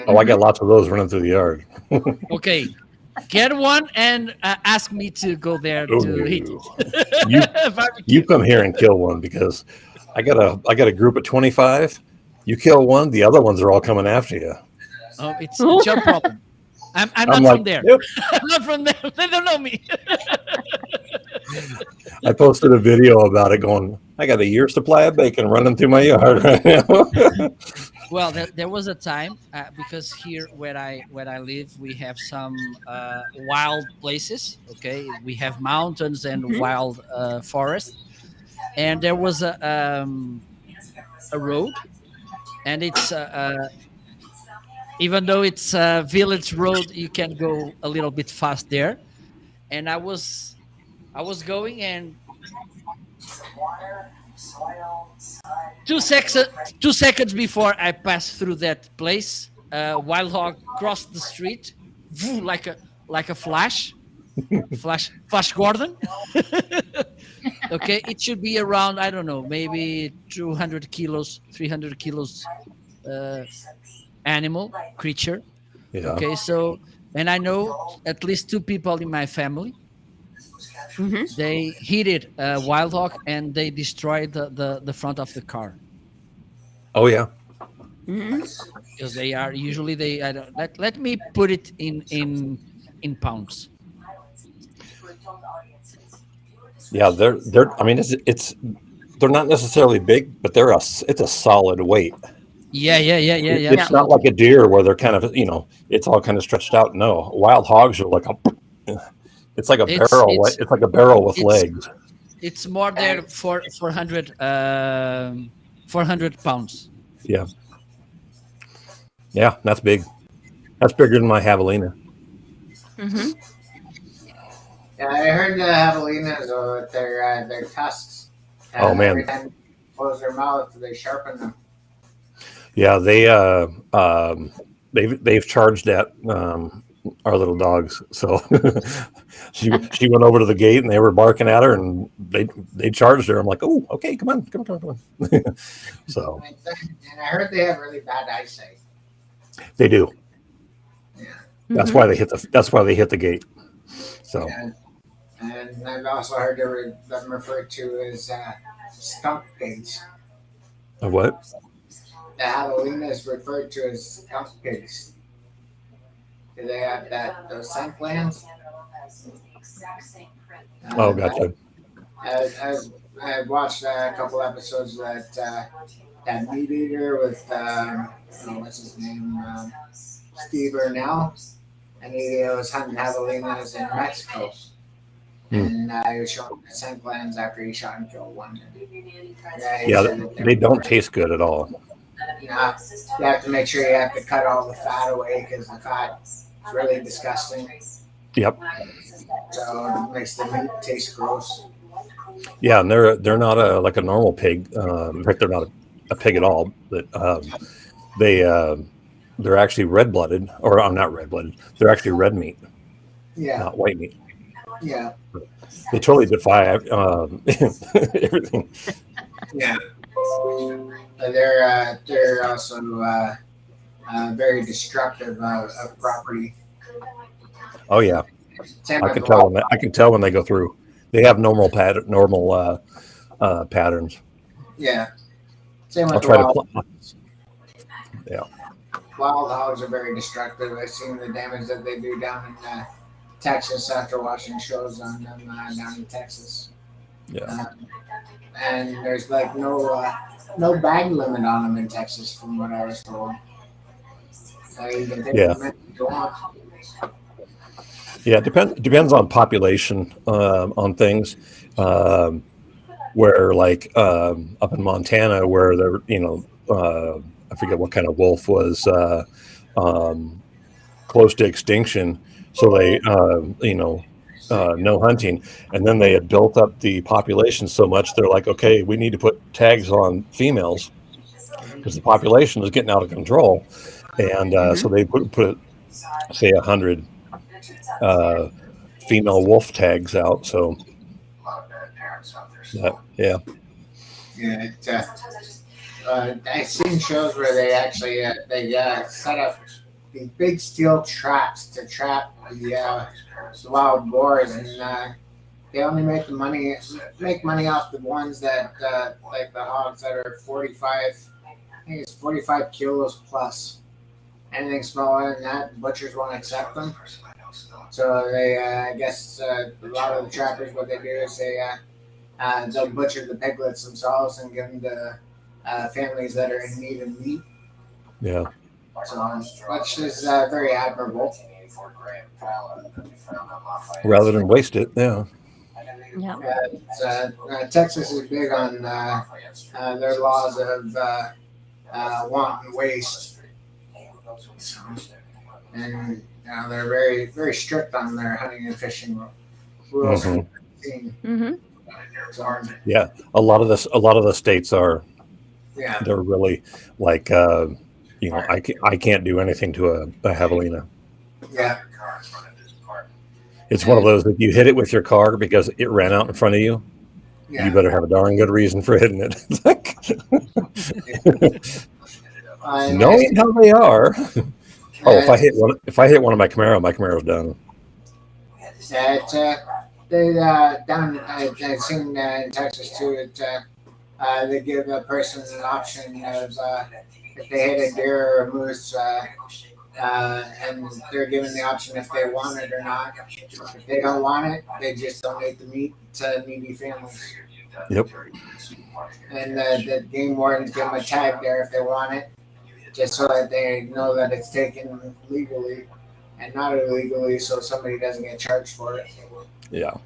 Oh, I Hmm. got lots of those running through the yard. Okay, get one and ask me to go there Oh to eat no, you it. you Barbecue. come here and kill one because I got a group of 25. You kill one, the other ones are all coming after you. It's your problem. I'm I'm not like, from there. yep. I'm not from there. They don't know me. I posted a video about it, going, I got a year's supply of bacon running through my yard right now. Well, there was a time because here where I live, we have some wild places. Okay, we have mountains and Hmm. wild forest, and there was a road, and it's even though it's a village road, you can go a little bit fast there. And I was going, and 2 seconds before I passed through that place, wild hog crossed the street, like a flash Gordon. Okay, it should be around, I don't know, maybe 200 kilos, 300 kilos animal creature. Yeah. Okay, so, and I know at least 2 people in my family. They hit it wild hog and they destroyed the front of the car. Oh yeah. Because they are usually they I don't, let me put it in pounds. Yeah, they're. I mean, it's they're not necessarily big, but it's a solid weight. Yeah. It's not like a deer where they're kind of it's all kind of stretched out. No, wild hogs are like it's like a barrel. It's like a barrel with legs. It's more there for 400 pounds. Yeah. Yeah, that's big. That's bigger than my javelina. Yeah, I heard the javelinas with their tusks. Oh man! Every time they close their mouth, they sharpen them. Yeah, they've charged at our little dogs. So she went over to the gate and they were barking at her and they charged her. I'm like, oh, okay, come on. So. And I heard they have really bad eyesight. They do. Yeah. That's why they hit the gate. So. Yeah. And I've also heard them referred to as skunk pigs. A what? The javelina is referred to as skunk pigs. Do they have those scent glands? Oh, gotcha. I watched a couple episodes of that meat eater with what's his name, Steve Burnell, and he was hunting javelinas in Mexico. And he was showing the scent glands after he shot and killed one. They don't taste good at all. You have to make sure you have to cut all the fat away because the fat is really disgusting. Yep. So it makes the meat taste gross. Yeah, and they're not like a normal pig. In fact, they're not a pig at all. But they're actually red-blooded, or not red-blooded. They're actually red meat, not white meat. Yeah. They totally defy everything. Yeah. They're also very destructive of property. Oh yeah, I can tell when they go through. They have normal patterns. Yeah. Same with Yeah. Wild hogs are very destructive. I've seen the damage that they do down in Texas after watching shows on them down in Texas. Yeah. And there's like no bag limit on them in Texas, from what I was told. So you can take them if you want. Yeah, it depends on population on things. Where like up in Montana, where they're I forget what kind of wolf was close to extinction, so they no hunting, and then they had built up the population so much they're like, okay, we need to put tags on females because the population is getting out of control, and so they put say 100 female wolf tags out. So yeah. I've seen shows where they actually set up these big steel traps to trap the wild boars, and they only make money off the ones that like the hogs that are 45. I think it's 45 kilos plus. Anything smaller than that, butchers won't accept them. So they, I guess, a lot of the trappers, what they do is they'll butcher the piglets themselves and give them to families that are in need of meat. Yeah. So, which is very admirable. Rather than waste it, yeah. Texas is big on their laws of want and waste, and they're very, very strict on their hunting and fishing rules. So, Yeah, a lot of the states are yeah. they're really like I can't do anything to a javelina. Yeah. It's one of those that you hit it with your car because it ran out in front of you. Yeah. You better have a darn good reason for hitting it. Knowing how they are. Oh, if I hit one of my Camaro's done. Yeah, it's they down. I've seen in Texas too. They give a person an option of if they hit a deer or a moose, and they're given the option if they want it or not. If they don't want it, they just donate the meat to needy families. Yep. And the game wardens give them a tag there if they want it, just so that they know that it's taken legally and not illegally, so somebody doesn't get charged for it. Yeah,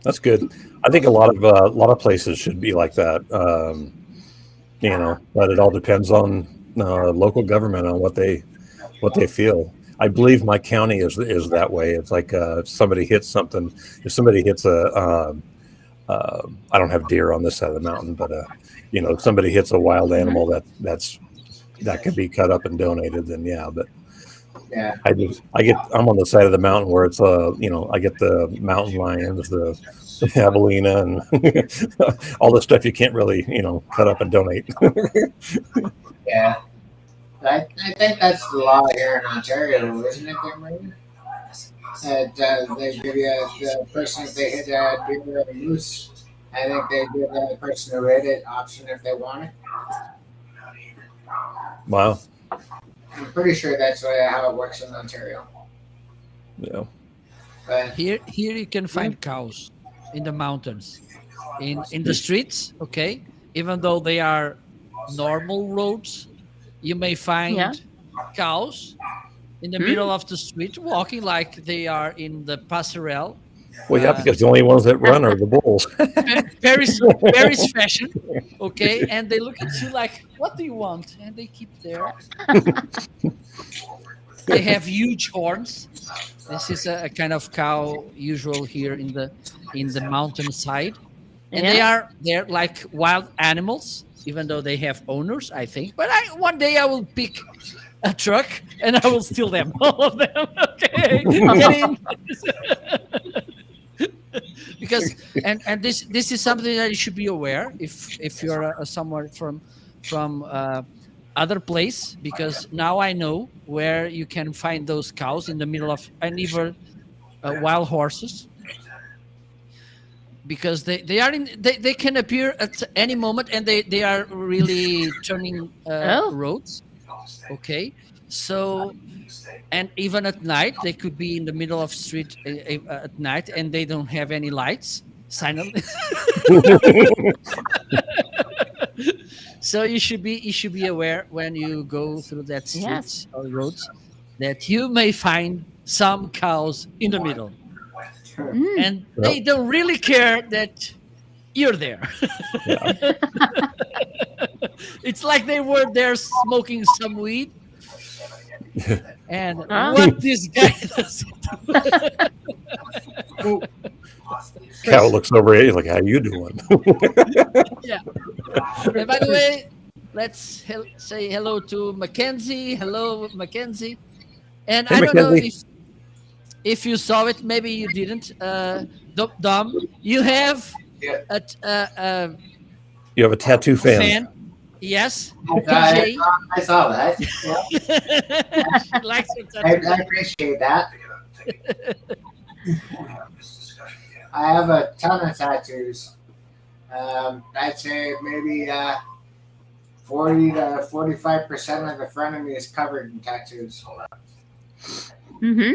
that's good. I think a lot of places should be like that. But it all depends on local government on what they feel. I believe my county is that way. It's like if somebody hits something, if somebody hits I don't have deer on this side of the mountain, but if somebody hits a wild animal that could be cut up and donated, then yeah. But yeah, I'm on the side of the mountain where it's I get the mountain lions, the javelina, and all the stuff you can't really cut up and donate. Yeah, I think that's the law here in Ontario, isn't it, Marie? That they give you the person if they hit a deer or a moose. I think they give the person who hit it option if they want it. Wow. I'm pretty sure that's how it works in Ontario. Yeah. But Here you can find cows in the mountains, in the streets. Okay, even though they are normal roads, you may find cows in the middle of the street walking like they are in the passerelle. Well, yeah, because the only ones that run are the bulls. Paris fashion, okay, and they look at you like, "What do you want?" And they keep there. They have huge horns. This is a kind of cow usual here in the mountainside, and they're like wild animals, even though they have owners, I think. But one day I will pick a truck and I will steal them, all of them. Okay, get in. Because and this is something that you should be aware if you're somewhere from other place, because now I know where you can find those cows in the middle of, and even wild horses, because they can appear at any moment, and they are really turning roads. Okay, so. And even at night, they could be in the middle of street at night, and they don't have any lights. Silently. So you should be aware when you go through that streets or roads that you may find some cows in the middle, and they don't really care that you're there. It's like they were there smoking some weed. And what this guy does. Cow looks over at you like, "How you doing?" Yeah. And by the way, let's say hello to Mackenzie. Hello, Mackenzie. And Hey, I don't know Mackenzie. if you saw it. Maybe you didn't. Dom, you have a You have a tattoo fan. Yes. I saw that. Yeah. She likes your tattoo. I appreciate that. I have a ton of tattoos. I'd say maybe 40 to 45% of the front of me is covered in tattoos. Mm-hmm.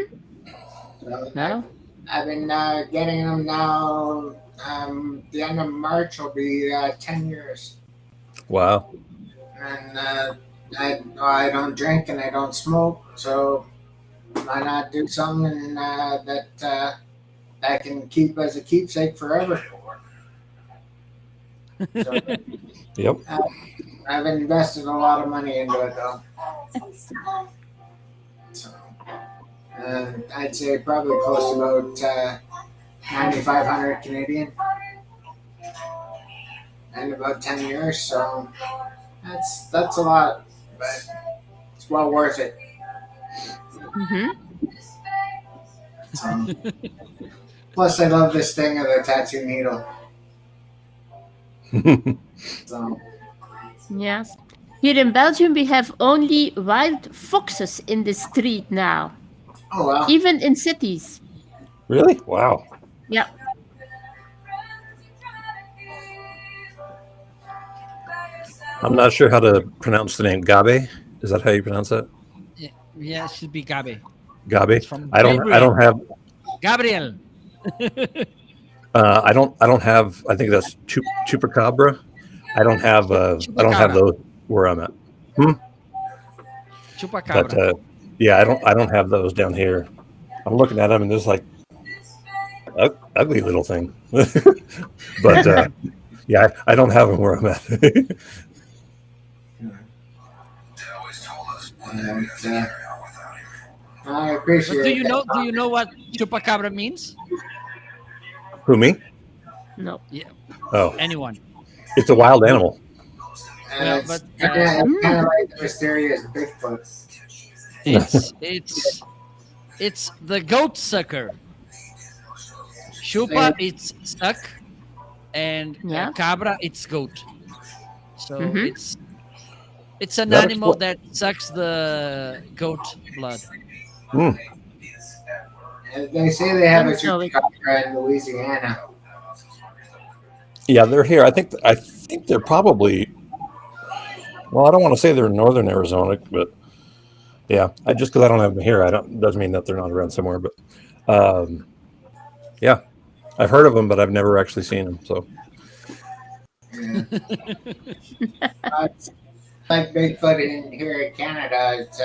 So No. I've been getting them now. The end of March will be 10 years. Wow. And I don't drink and I don't smoke, so why not do something that I can keep as a keepsake forever? So, Yep. I've invested a lot of money into it, though. So, I'd say probably close to about 9,500 Canadian in about 10 years. So that's a lot, but it's well worth it. Mm-hmm. So, plus, I love this thing of the tattoo needle. So, Yes. Here in Belgium, we have only wild foxes in the street now, oh well. even in cities. Really? Wow. Yeah. I'm not sure how to pronounce the name. Gabe? Is that how you pronounce it? Yeah, it should be Gabe. Gabe? It's from I Gabriel. don't have Gabriel. I don't have. I think that's chupacabra. I don't have. I don't have Chupacabra. those where I'm at. But Chupacabra. yeah, I don't have those down here. I'm looking at them and there's like ugly little thing. But yeah, I don't have them where I'm at. And, I appreciate. But do that. you know what chupacabra means? Who, me? No. Yeah. Oh, Anyone. it's a wild animal. Yeah, It's but kind of like the mysterious Bigfoot. it's the goat sucker. Chupa it's suck, and Yeah. cabra it's goat. So Mhm. it's an That animal that sucks the goat blood. Mm. And they say they have a Don't know it. chupacabra in Louisiana. Yeah, they're here. I think they're probably. Well, I don't want to say they're in northern Arizona, but yeah, just because I don't have them here, doesn't mean that they're not around somewhere. But yeah, I've heard of them, but I've never actually seen them. So Yeah. It's like Bigfoot in here in Canada. It's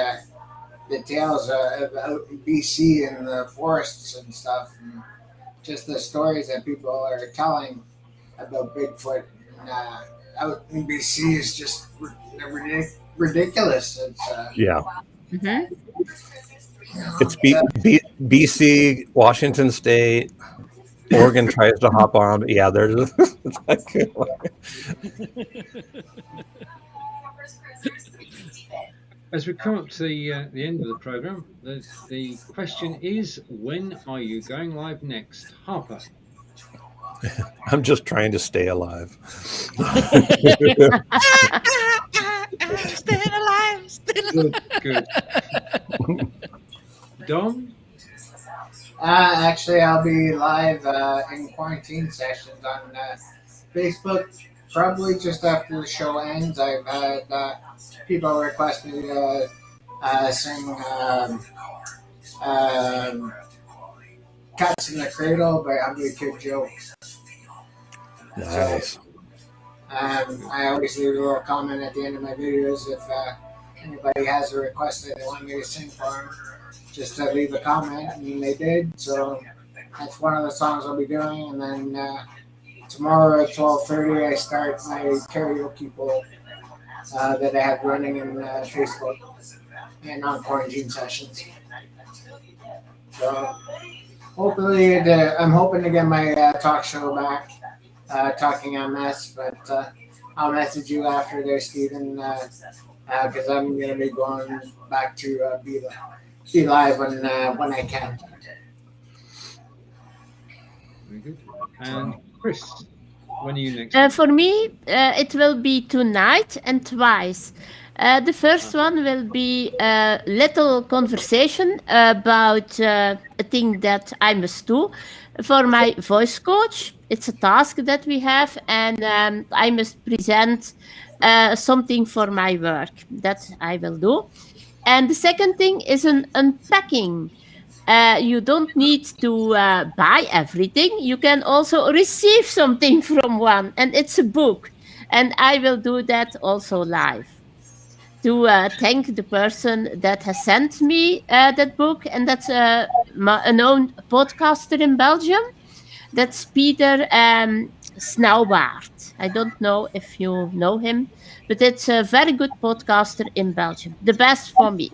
the tales about BC and the forests and stuff, and just the stories that people are telling about Bigfoot out in BC is just ridiculous. It's yeah, Mhm. it's BC, Washington State, Oregon tries to hop on. Yeah, there's. It's like, As we come up to the end of the program, the question is, when are you going live next, Harper? I'm just trying to stay alive. Still alive. Good. Dom? actually, I'll be live in quarantine sessions on Facebook. Probably just after the show ends. I've had people request me to sing "Cats in the Cradle" by Ugly Kid Joe. Nice. I always leave a little comment at the end of my videos if anybody has a request that they want me to sing for them. Just to leave a comment, and they did. So that's one of the songs I'll be doing. And then tomorrow at 12:30, I start my karaoke bowl that I have running in Facebook and on quarantine sessions. So hopefully, I'm hoping to get my talk show back, Talking MS, but I'll message you after there, Stephen, because I'm going to be going back to be live when I can. Very good. And Chris, when are you next? For me, it will be tonight and twice. The first one will be a little conversation about a thing that I must do for my voice coach. It's a task that we have, and I must present something for my work that I will do. And the second thing is an unpacking. You don't need to buy everything. You can also receive something from one, and it's a book. And I will do that also live to thank the person that has sent me that book, and that's a known podcaster in Belgium. That's Peter Snauwaard. I don't know if you know him, but it's a very good podcaster in Belgium. The best for me.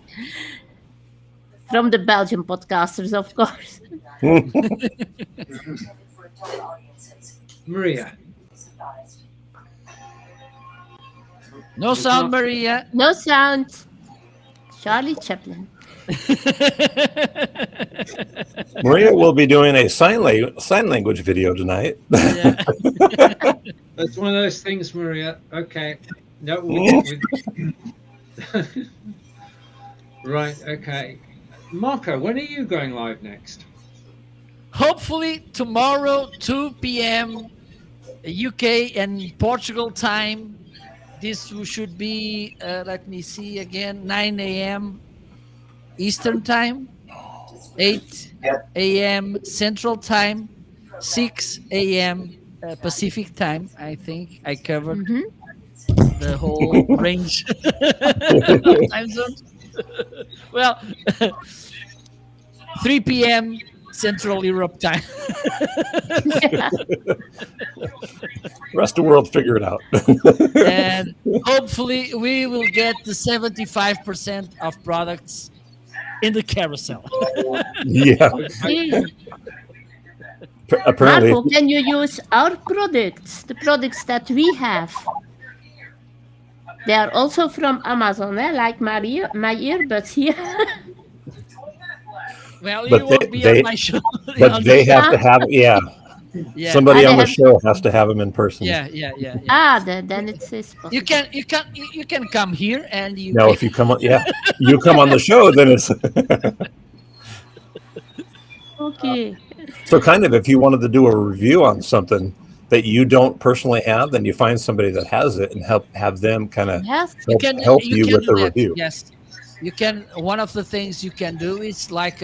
from the Belgian podcasters, of course. Maria. No sound, Maria. No sound. Charlie Chaplin. Maria will be doing a sign language video tonight. Yeah. That's one of those things, Maria. Okay. No, right. Okay. Marco, when are you going live next? Hopefully tomorrow, 2 p.m. UK and Portugal time. This should be, let me see again, 9 a.m. Eastern time, 8 a.m. Central time, 6 a.m. Pacific time. I think I covered the whole range of time zones. Well, 3 p.m. Central Europe time. Rest of the world, figure it out. And hopefully we will get the 75% of products in the carousel. Yeah. Hey, Apparently, Marco, can you use our products, the products that we have? They are also from Amazon, like my earbuds here. Well, But you won't be on my show. but they have to have, yeah. Yeah. Somebody they on the have- show has to have them in person. Yeah. Then it says possible. You can come here and you No, can, if you come on, you come on the show, then it's Okay. so kind of if you wanted to do a review on something that you don't personally have, then you find somebody that has it and have them kind of Yes. help you can with do the that. review. Yes, you can. One of the things you can do is like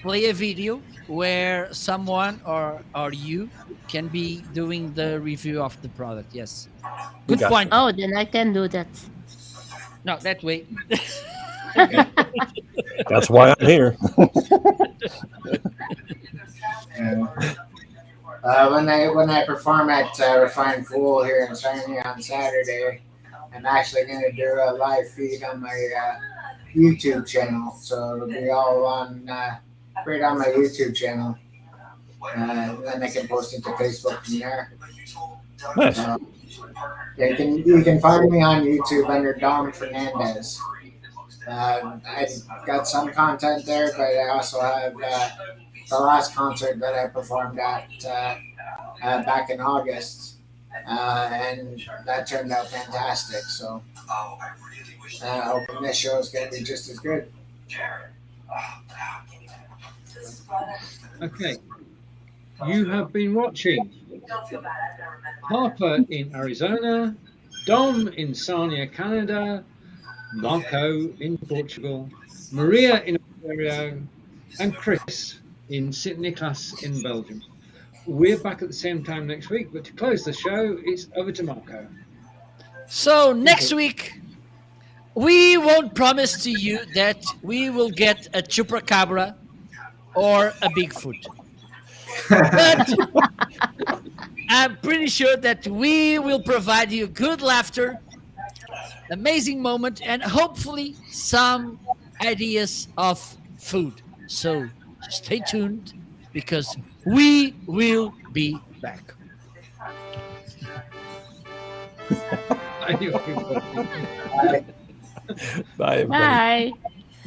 play a video where someone or you can be doing the review of the product. Yes, good Gotcha. point. Oh, then I can do that. No, that way. That's why I'm here. When I perform at Refined Fool here in Sarnia on Saturday, I'm actually going to do a live feed on my YouTube channel, so it'll be all on right on my YouTube channel, and then I can post it to Facebook from there. Nice. Yeah, you can find me on YouTube under Dom Fernandez. I've got some content there, but I also have the last concert that I performed at back in August, and that turned out fantastic. So hoping this show is going to be just as good. Okay. You have been watching Harper in Arizona, Dom in Sarnia, Canada, Marco in Portugal, Maria in Ontario, and Chris in St. Nicholas in Belgium. We're back at the same time next week, but to close the show, it's over to Marco. So next week, we won't promise to you that we will get a chupacabra or a Bigfoot. But I'm pretty sure that we will provide you good laughter, amazing moment, and hopefully some ideas of food. So stay tuned because we will be back. Thank you, everybody. Bye, everybody. Bye.